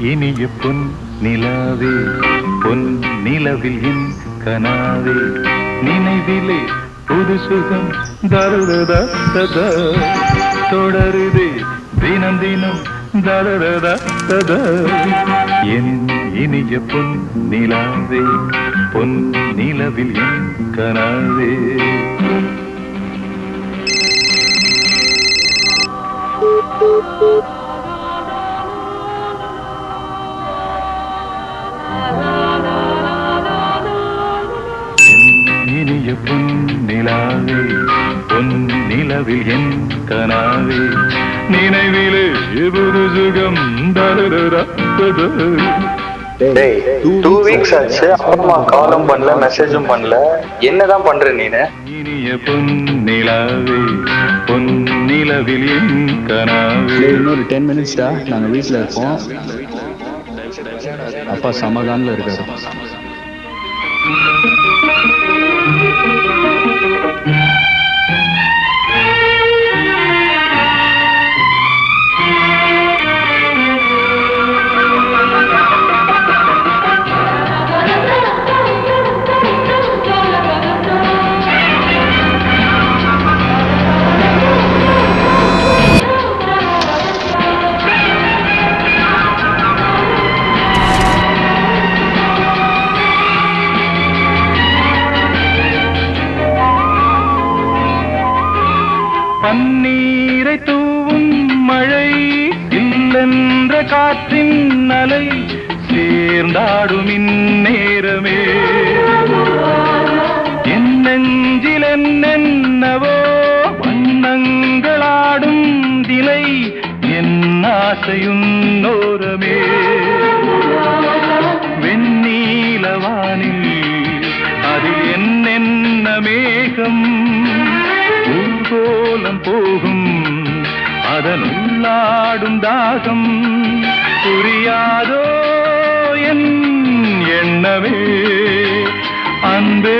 இனிய பொன் நிலாவே பொன் நிலவில் என் கனாவே நினைவிலே புது சுகம் தருதா ததா தொடருதே தினம் தினம் தருதா ததா என் இனிய பொன் நிலாவே பொன் நிலவில் என் கனாவே இனிய பொன் நிலாவே பொன் நிலவில் என் கனாவே நினைவிலே புது சுகம் தருதா டேய் 2 வீக்ஸ் ஆச்சு அப்புறமா காலும் பண்ணல மெசேஜும் பண்ணல என்னதான் பண்ற நீனு இனிய பொன் நிலாவே பொன் நிலவில் என் கனாவே இன்னொரு 10 minutes டா நாங்க வீட்ல இருப்போம் அப்பா சமாதானத்துல இருக்காரு பன்னீரை தூவும் மழை இல்லென்ற காற்றின் அலை சேர்ந்தாடும் இந்நேரமே என் நெஞ்சில் என்னென்னவோ வண்ணங்களாடும் திலை என் ஆசையும் நோரமே வெண்ணீலவானில் அதில் என்னென்ன மேகம் ஊர்கோலம் போகும் அதனுள்ளாடும் தாகம் புரியாதோ என் எண்ணமே அன்பே